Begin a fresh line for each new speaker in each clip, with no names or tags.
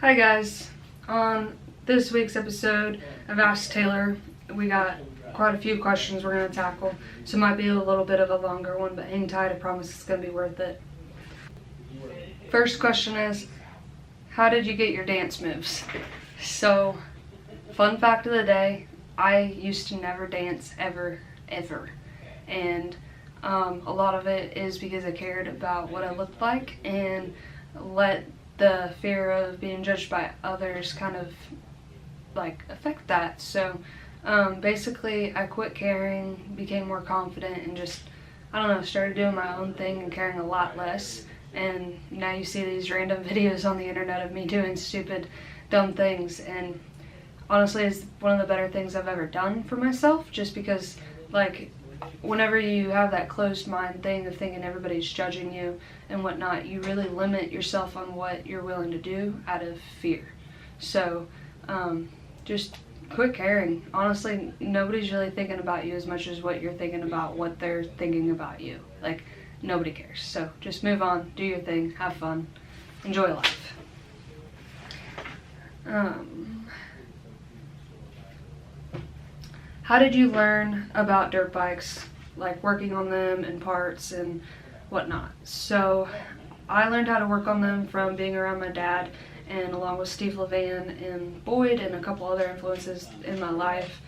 Hi guys, on this week's episode of Ask Taylor, we got quite a few questions we're going to tackle, so it might be a little bit of a longer one, but hang tight, I promise it's going to be worth it. First question is, how did you get your dance moves? So, fun fact of the day, I used to never dance ever, and a lot of it is because I cared about what I looked like and let the fear of being judged by others kind of like affect that. So basically I quit caring, became more confident, and just, I don't know, started doing my own thing and caring a lot less. And now you see these random videos on the internet of me doing stupid, dumb things, and honestly it's one of the better things I've ever done for myself, just because like whenever you have that closed mind thing of thinking everybody's judging you and whatnot, you really limit yourself on what you're willing to do out of fear. So just quit caring. Honestly, nobody's really thinking about you as much as what you're thinking about what they're thinking about you. Like, nobody cares. So just move on, do your thing, have fun, enjoy life. How did you learn about dirt bikes, like working on them and parts and whatnot? So I learned how to work on them from being around my dad, and along with Steve Levan and Boyd and a couple other influences in my life.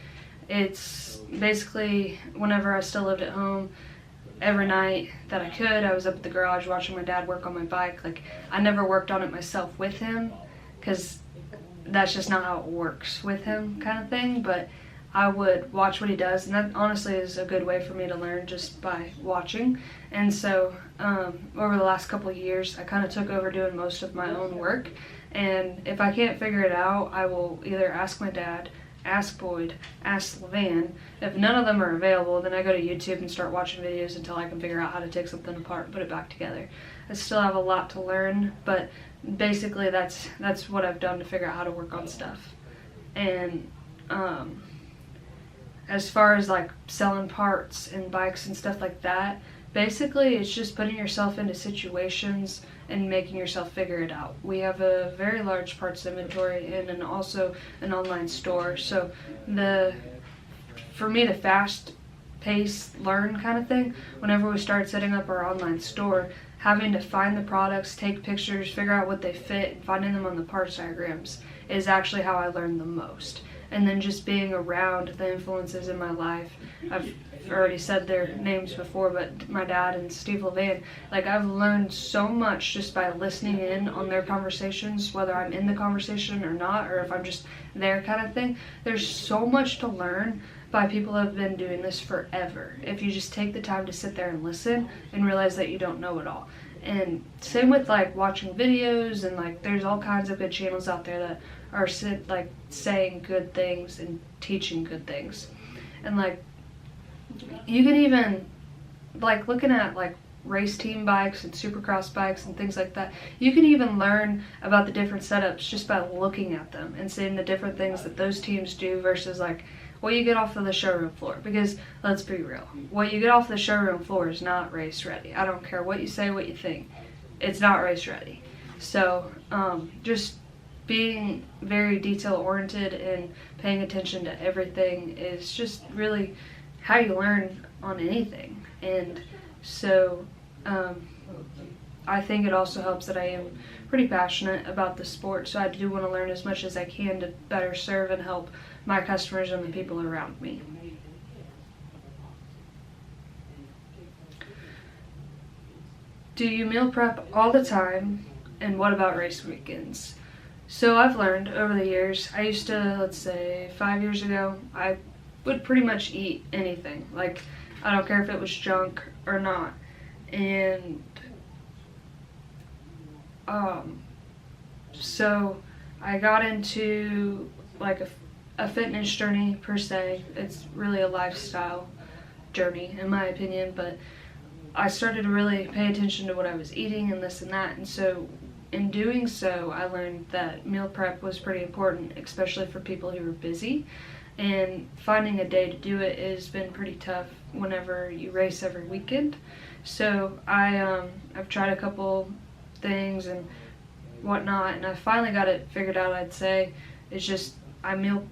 It's basically whenever I still lived at home, every night that I could, I was up at the garage watching my dad work on my bike. Like, I never worked on it myself with him because that's just not how it works with him, kind of thing, but I would watch what he does, and that honestly is a good way for me to learn, just by watching. And so over the last couple of years I kind of took over doing most of my own work, and if I can't figure it out, I will either ask my dad, ask Boyd, ask Levan. If none of them are available, then I go to YouTube and start watching videos until I can figure out how to take something apart and put it back together. I still have a lot to learn, but basically that's what I've done to figure out how to work on stuff. And as far as like selling parts and bikes and stuff like that, basically it's just putting yourself into situations and making yourself figure it out. We have a very large parts inventory and also an online store, so for me the fast pace learn kind of thing, whenever we started setting up our online store, having to find the products, take pictures, figure out what they fit, and finding them on the parts diagrams is actually how I learned the most. And then just being around the influences in my life. I've already said their names before, but my dad and Steve Levan, like, I've learned so much just by listening in on their conversations, whether I'm in the conversation or not, or if I'm just there kind of thing. There's so much to learn by people who have been doing this forever, if you just take the time to sit there and listen and realize that you don't know it all. And same with like watching videos, and like there's all kinds of good channels out there that are saying good things and teaching good things. And like, you can even, like, looking at like race team bikes and supercross bikes and things like that, you can even learn about the different setups just by looking at them and seeing the different things that those teams do versus like what you get off of the showroom floor. Because let's be real, what you get off the showroom floor is not race ready. I don't care what you say, what you think, it's not race ready. So just being very detail oriented and paying attention to everything is just really how you learn on anything. And so I think it also helps that I am pretty passionate about the sport, so I do want to learn as much as I can to better serve and help my customers and the people around me. Do you meal prep all the time, and what about race weekends? So I've learned over the years, I used to, let's say 5 years ago, I would pretty much eat anything. Like, I don't care if it was junk or not. And so I got into like a fitness journey per se. It's really a lifestyle journey in my opinion, but I started to really pay attention to what I was eating and this and that. And so in doing so, I learned that meal prep was pretty important, especially for people who are busy. And finding a day to do it has been pretty tough whenever you race every weekend. So I've tried a couple things, and whatnot, and I finally got it figured out. I'd say it's just I meal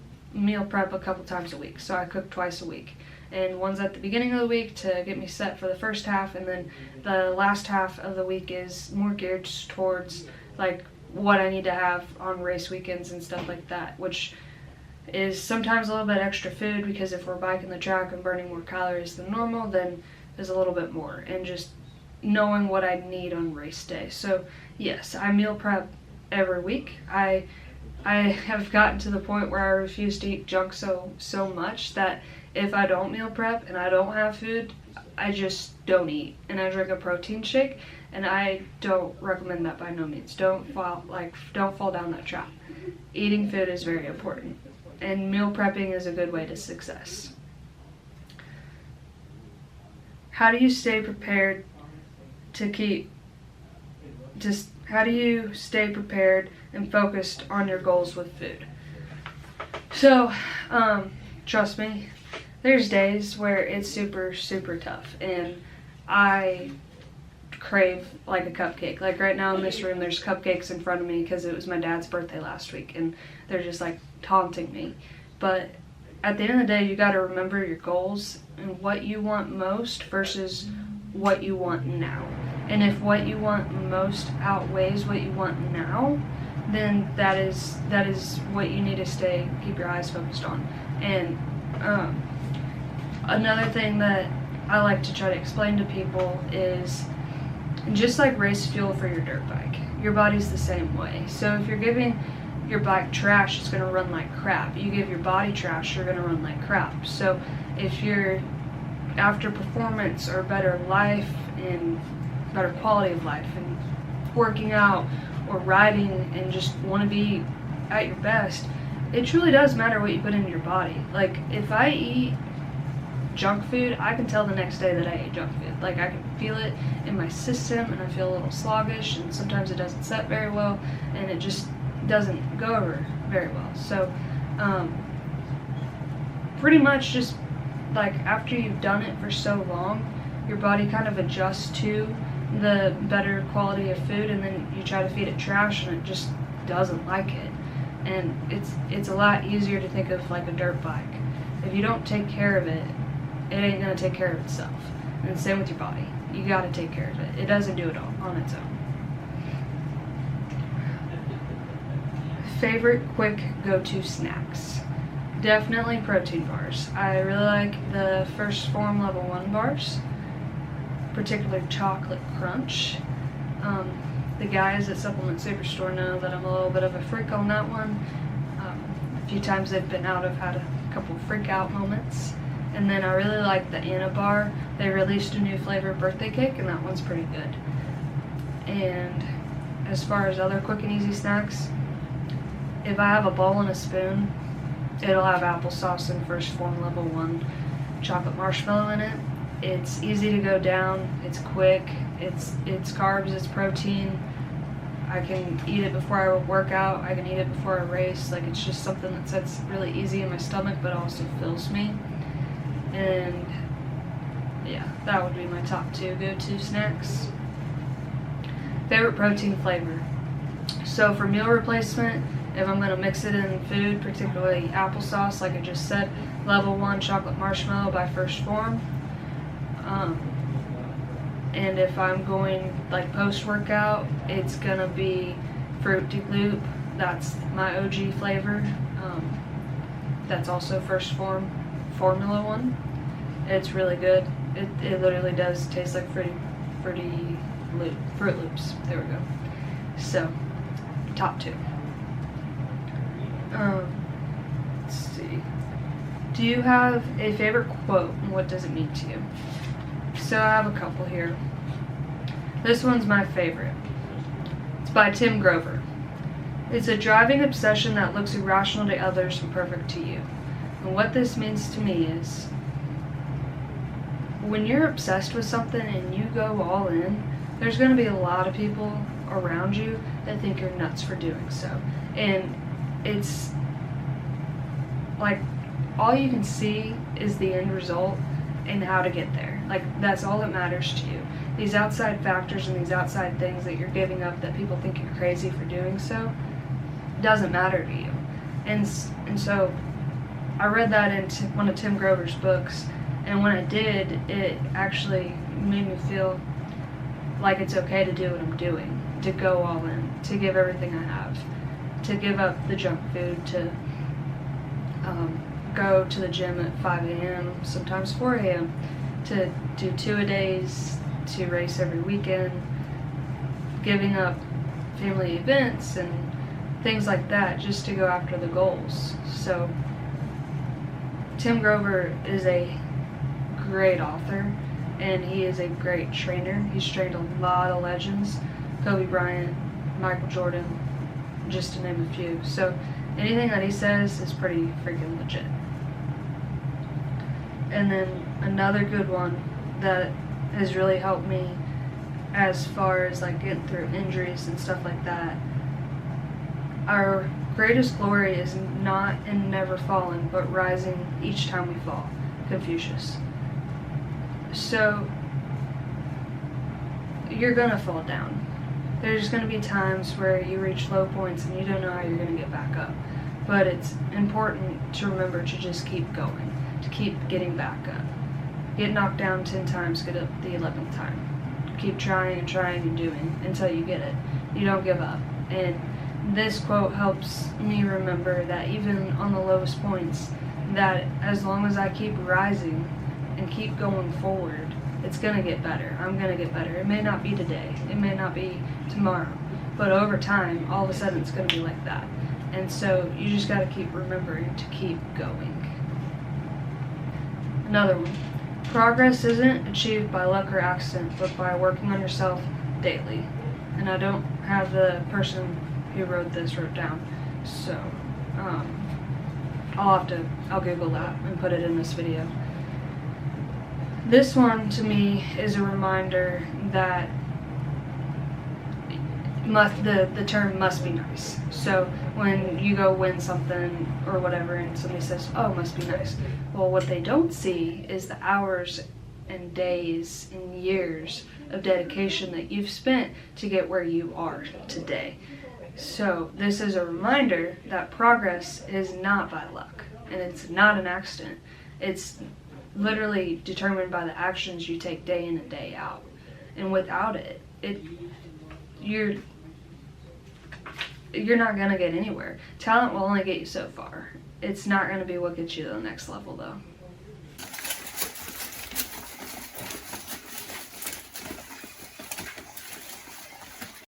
prep a couple times a week, so I cook twice a week, and one's at the beginning of the week to get me set for the first half, and then the last half of the week is more geared towards like what I need to have on race weekends and stuff like that, which is sometimes a little bit extra food, because if we're biking the track and burning more calories than normal, then there's a little bit more, and just knowing what I need on race day. So yes, I meal prep every week. I have gotten to the point where I refuse to eat junk so much that if I don't meal prep and I don't have food, I just don't eat, and I drink a protein shake, and I don't recommend that by no means. Don't fall down that trap. Eating food is very important, and meal prepping is a good way to success. How do you stay prepared how do you stay prepared and focused on your goals with food? So, trust me, there's days where it's super, super tough, and I crave like a cupcake. Like right now in this room, there's cupcakes in front of me because it was my dad's birthday last week, and they're just like taunting me. But at the end of the day, you got to remember your goals and what you want most versus what you want now. And if what you want most outweighs what you want now, then that is what you need to keep your eyes focused on. And another thing that I like to try to explain to people is just like race fuel for your dirt bike, your body's the same way. So if you're giving your bike trash, it's going to run like crap. You give your body trash, you're going to run like crap. So if you're after performance or better life and better quality of life and working out or riding and just want to be at your best, it truly does matter what you put into your body. Like if I eat junk food, I can tell the next day that I ate junk food. Like I can feel it in my system, and I feel a little sluggish, and sometimes it doesn't set very well, and it just doesn't go over very well. So pretty much just like after you've done it for so long, your body kind of adjusts to the better quality of food, and then you try to feed it trash and it just doesn't like it. And it's a lot easier to think of like a dirt bike. If you don't take care of it, it ain't gonna take care of itself. And same with your body. You gotta take care of it. It doesn't do it all on its own. Favorite quick go-to snacks? Definitely protein bars. I really like the first Phorm level 1 bars, particularly chocolate crunch. The guys at Supplement Superstore know that I'm a little bit of a freak on that one. A few times they've been out, I've had a couple freak out moments. And then I really like the Anna bar. They released a new flavor birthday cake, and that one's pretty good. And as far as other quick and easy snacks, if I have a bowl and a spoon, it'll have applesauce and first Phorm level 1 chocolate marshmallow in it. It's easy to go down, it's quick, it's carbs, it's protein. I can eat it before I work out, I can eat it before I race. Like it's just something that sits really easy in my stomach but also fills me. And yeah, that would be my top 2 go-to snacks. Favorite protein flavor. So for meal replacement, if I'm going to mix it in food, particularly applesauce, like I just said, level 1 chocolate marshmallow by First Phorm. And if I'm going like post-workout, it's going to be Fruity Loop. That's my OG flavor. That's also First Phorm Formula 1. It's really good. It literally does taste like Fruit Loops. There we go. So, top 2. Let's see. Do you have a favorite quote, and what does it mean to you? So I have a couple here. This one's my favorite. It's by Tim Grover. It's a driving obsession that looks irrational to others and perfect to you. And what this means to me is, when you're obsessed with something and you go all in, there's going to be a lot of people around you that think you're nuts for doing so. And it's like all you can see is the end result and how to get there. Like that's all that matters to you. these outside factors and these outside things that you're giving up that people think you're crazy for doing so doesn't matter to you. And so I read that in one of Tim Grover's books, and when I did, it actually made me feel like it's okay to do what I'm doing, to go all in, to give everything I have, to give up the junk food, to go to the gym at 5 a.m., sometimes 4 a.m., to do 2-a-days, to race every weekend, giving up family events and things like that just to go after the goals. So Tim Grover is a great author, and he is a great trainer. He's trained a lot of legends, Kobe Bryant, Michael Jordan, just to name a few. So anything that he says is pretty freaking legit. And then another good one that has really helped me as far as like getting through injuries and stuff like that. Our greatest glory is not in never falling, but rising each time we fall. Confucius. So you're gonna fall down. There's gonna be times where you reach low points and you don't know how you're gonna get back up. But it's important to remember to just keep going, to keep getting back up. Get knocked down 10 times, get up the 11th time. Keep trying and trying and doing until you get it. You don't give up. And this quote helps me remember that even on the lowest points, that as long as I keep rising and keep going forward, it's gonna get better. I'm gonna get better. It may not be today, it may not be tomorrow, but over time, all of a sudden it's gonna be like that. And so you just gotta keep remembering to keep going. Another one. Progress isn't achieved by luck or accident, but by working on yourself daily. And I don't have the person who wrote down, so I'll Google that and put it in this video. This one to me is a reminder that the term must be nice. So when you go win something or whatever and somebody says, oh, must be nice. Well, what they don't see is the hours and days and years of dedication that you've spent to get where you are today. So this is a reminder that progress is not by luck, and it's not an accident. It's literally determined by the actions you take day in and day out. And without it, you're not gonna get anywhere. Talent will only get you so far. It's not gonna be what gets you to the next level though.